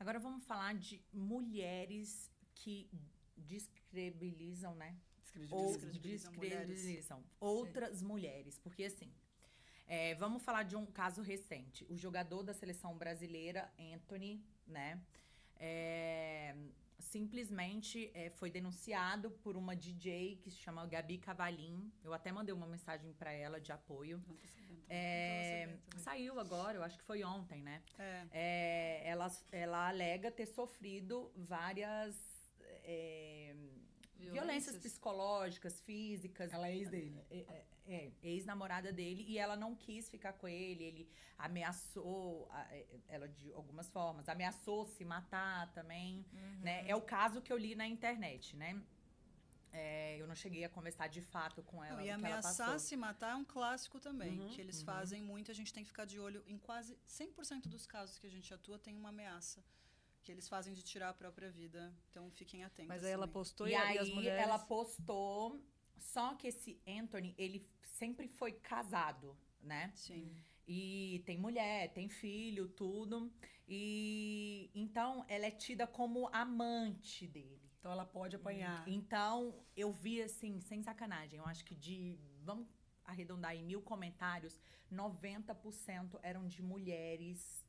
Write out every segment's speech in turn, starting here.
Agora vamos falar de mulheres que descredibilizam, né? Ou Descredibilizam descredibilizam outras mulheres. Porque, assim, vamos falar de um caso recente. O jogador da seleção brasileira, Anthony, né? Simplesmente foi denunciado por uma DJ que se chama Gabi Cavalim. Eu até mandei uma mensagem para ela de apoio. Não tô sabendo. Não tô sabendo. Saiu agora, eu acho que foi ontem, né? É. Ela alega ter sofrido várias violências psicológicas, físicas. Ela é ex dele. Ex-namorada dele. E ela não quis ficar com ele. Ele ameaçou ela de algumas formas. Ameaçou se matar também. Né? É o caso que eu li na internet, né? Eu não cheguei a conversar de fato com ela. Não, e ameaçar se matar é um clássico também, que eles fazem muito. A gente tem que ficar de olho em quase 100% dos casos que a gente atua, tem uma ameaça que eles fazem de tirar a própria vida. Então, fiquem atentos. Mas aí ela postou e aí as mulheres... ela postou... Só que esse Anthony, ele sempre foi casado, né? Sim. E tem mulher, tem filho, tudo. E então ela é tida como amante dele. Então ela pode apanhar. Então eu vi assim, sem sacanagem, eu acho que vamos arredondar em 1000 comentários, 90% eram de mulheres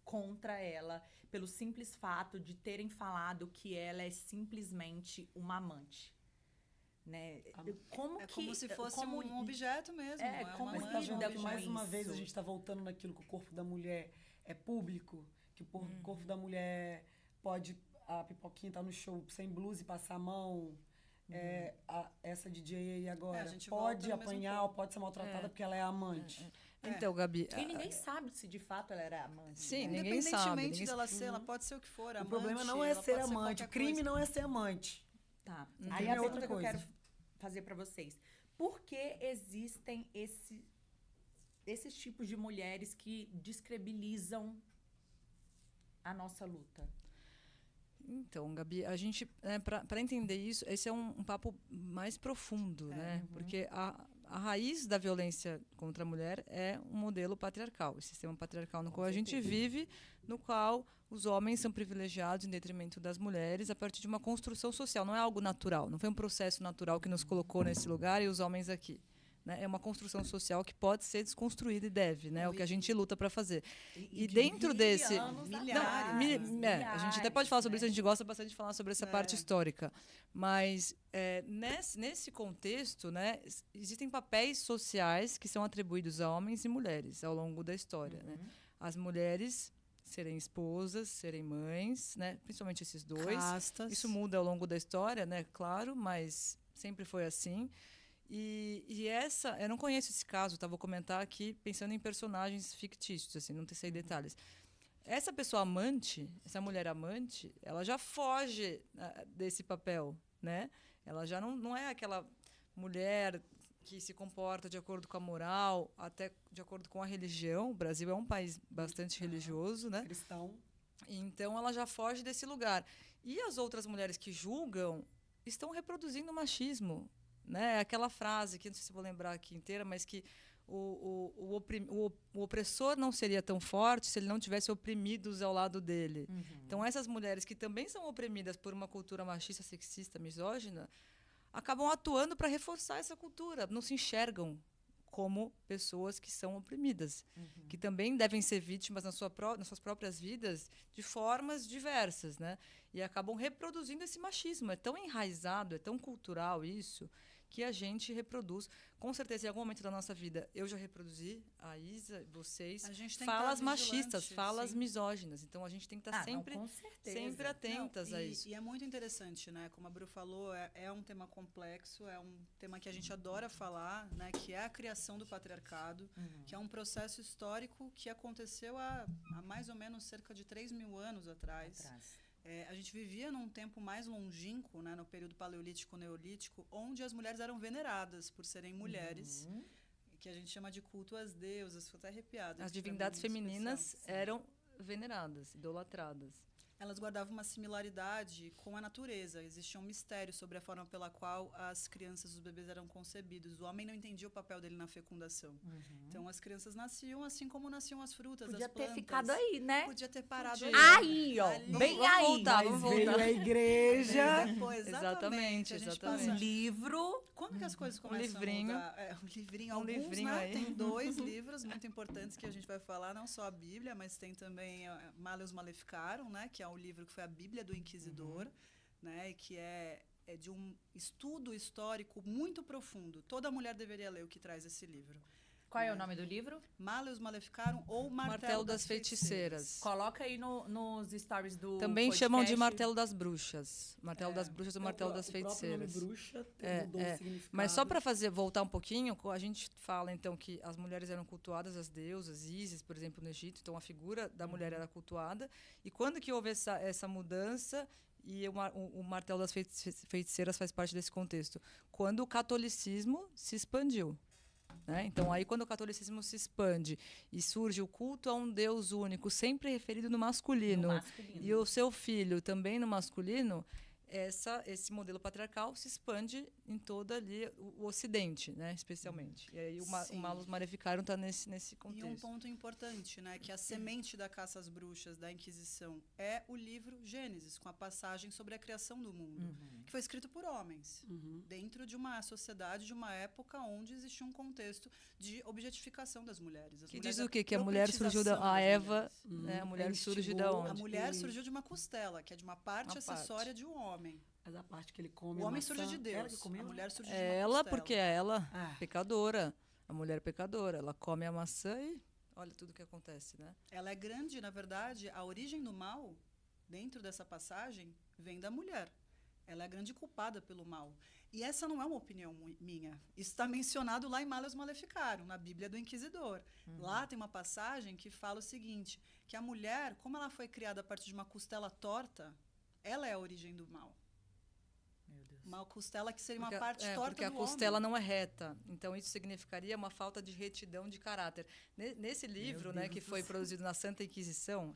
contra ela, pelo simples fato de terem falado que ela é simplesmente uma amante. Né? Como se fosse um objeto mesmo. Mas tá vendo que mais uma vez a gente está voltando naquilo que o corpo da mulher é público, que o corpo da mulher pode, a pipoquinha tá no show sem blusa e passar a mão. Essa DJ aí agora pode apanhar ou pode ser maltratada porque ela é amante. Então, Gabi... E ninguém sabe se de fato ela era amante. Sim, ninguém sabe. Independentemente dela ser, ela pode ser o que for. O problema não é ser amante, o crime não é ser amante. Tá. Aí a pergunta que eu quero fazer para vocês. Por que existem esses tipos de mulheres que descredibilizam a nossa luta? Então, Gabi, a gente, para entender isso, esse é um papo mais profundo, né? Porque a raiz da violência contra a mulher é um modelo patriarcal, o sistema patriarcal no qual a gente vive, no qual os homens são privilegiados em detrimento das mulheres a partir de uma construção social. Não é algo natural, não foi um processo natural que nos colocou nesse lugar e os homens aqui. Né? É uma construção social que pode ser desconstruída e deve, né? É o que a gente luta para fazer. E dentro desse... Milhares. A gente até pode falar sobre isso, a gente gosta bastante de falar sobre essa parte histórica. Mas nesse contexto, né, existem papéis sociais que são atribuídos a homens e mulheres ao longo da história. Né? As mulheres serem esposas, serem mães, né? Principalmente esses dois. Castas. Isso muda ao longo da história, né? Claro, mas sempre foi assim. E essa, eu não conheço esse caso, tá? Vou comentar aqui pensando em personagens fictícios, assim, não sei detalhes. Essa pessoa amante, essa mulher amante, ela já foge desse papel, né? Ela já não é aquela mulher que se comporta de acordo com a moral, até de acordo com a religião. O Brasil é um país bastante religioso, né? Cristão. Então ela já foge desse lugar. E as outras mulheres que julgam estão reproduzindo o machismo. Né? Aquela frase, que não sei se vou lembrar aqui inteira, mas que o opressor não seria tão forte se ele não tivesse oprimidos ao lado dele. Então, essas mulheres que também são oprimidas por uma cultura machista, sexista, misógina, acabam atuando para reforçar essa cultura, não se enxergam como pessoas que são oprimidas, que também devem ser vítimas nas suas próprias vidas de formas diversas, né? E acabam reproduzindo esse machismo. É tão enraizado, é tão cultural isso, que a gente reproduz. Com certeza, em algum momento da nossa vida, eu já reproduzi, a Isa, vocês, falas machistas, falas misóginas. Então, a gente tem que estar sempre atentas a isso. E é muito interessante, né? Como a Bru falou, é um tema complexo, é um tema que a gente adora falar, né? Que é a criação do patriarcado, que é um processo histórico que aconteceu há mais ou menos cerca de 3.000 anos atrás. A gente vivia num tempo mais longínquo, né, no período paleolítico-neolítico, onde as mulheres eram veneradas por serem mulheres, que a gente chama de culto às deusas. Fico até arrepiada. As divindades femininas eram veneradas, idolatradas. elas guardavam uma similaridade com a natureza. Existia um mistério sobre a forma pela qual as crianças, os bebês eram concebidos. O homem não entendia o papel dele na fecundação. Então, as crianças nasciam assim como nasciam as frutas, Podia as plantas. ter ficado aí, né? Podia ter parado Podia. Aí, ó. Ali. Bem Vamos aí. voltar, Mas vamos veio voltar. a igreja. Depois, Exatamente, a gente exatamente. Um passa- livro. Quando que as coisas começam livrinho. a mudar? Um livrinho, Um alguns, livrinho né? aí. Tem 2 livros muito importantes que a gente vai falar, não só a Bíblia, mas tem também Malleus Maleficarum, né? Que é o livro que foi a Bíblia do Inquisidor, né? E que é de um estudo histórico muito profundo. Toda mulher deveria ler o que traz esse livro. Qual é o nome do livro? Malleus Maleficarum ou Martelo das Feiticeiras. Coloca aí nos stories do Também podcast. chamam de Martelo das Bruxas. Martelo das Bruxas ou Martelo das O próprio Feiticeiras. nome bruxa mudou o significado. Mas só para voltar um pouquinho, a gente fala então que as mulheres eram cultuadas, as deusas, Ísis, por exemplo, no Egito, então a figura da mulher era cultuada. E quando que houve essa mudança? E o Martelo das Feiticeiras faz parte desse contexto. Quando o catolicismo se expandiu. Né? Então, aí quando o catolicismo se expande e surge o culto a um Deus único, sempre referido no masculino, e o seu filho também no masculino, esse modelo patriarcal se expande em todo ali o Ocidente, né, especialmente. E aí o Malleus Maleficarum está nesse contexto. E um ponto importante, né, que a semente da caça às bruxas da Inquisição é o livro Gênesis, com a passagem sobre a criação do mundo, que foi escrito por homens, dentro de uma sociedade, de uma época onde existia um contexto de objetificação das mulheres. Que diz o quê? Que a mulher surgiu a Eva, né, a mulher surge da onde? A mulher surgiu de uma costela, que é de uma parte acessória de um homem. Mas a parte que ele come O homem maçã, surge de Deus. ela que comeu? A mulher surge de uma Ela, costela. porque é ela, Ah. pecadora. A mulher pecadora. Ela come a maçã e olha tudo que acontece, né? Ela é grande, na verdade, a origem do mal, dentro dessa passagem, vem da mulher. Ela é a grande culpada pelo mal. E essa não é uma opinião minha. Isso está mencionado lá em Malleus Maleficarum, na Bíblia do Inquisidor. Lá tem uma passagem que fala o seguinte, que a mulher, como ela foi criada a partir de uma costela torta, ela é a origem do mal. Meu Deus. Uma costela que seria uma Porque, parte torta porque a do costela homem. não é reta. Então, isso significaria uma falta de retidão de caráter. Nesse livro, né, que foi produzido na Santa Inquisição,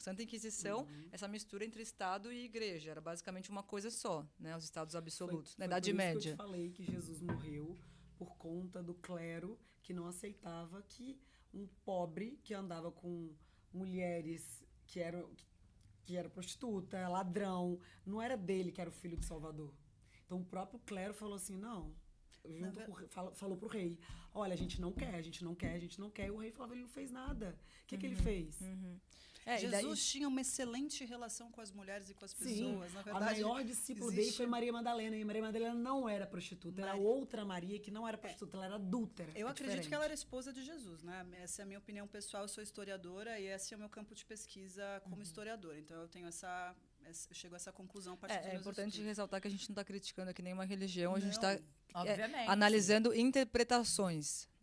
essa mistura entre Estado e Igreja, era basicamente uma coisa só, né, os Estados absolutos, na Idade Média. Eu te falei que Jesus morreu por conta do clero que não aceitava que um pobre que andava com mulheres que era prostituta, ladrão, não era dele que era o filho do Salvador. Então o próprio clero falou assim, falou pro rei, olha, a gente não quer. E o rei falava, ele não fez nada. O que ele fez? Jesus tinha uma excelente relação com as mulheres e com as pessoas. Sim, Na a verdade, maior discípula dele foi Maria Madalena. E Maria Madalena não era prostituta. Era outra Maria que não era prostituta, ela era adúltera. Eu acredito diferente. que ela era esposa de Jesus, né? Essa é a minha opinião pessoal. Eu sou historiadora e esse é o meu campo de pesquisa como historiadora. Então, eu tenho eu chego a essa conclusão a partir dos É meus importante estudos. ressaltar que a gente não está criticando aqui nenhuma religião, a gente está Obviamente. analisando interpretações.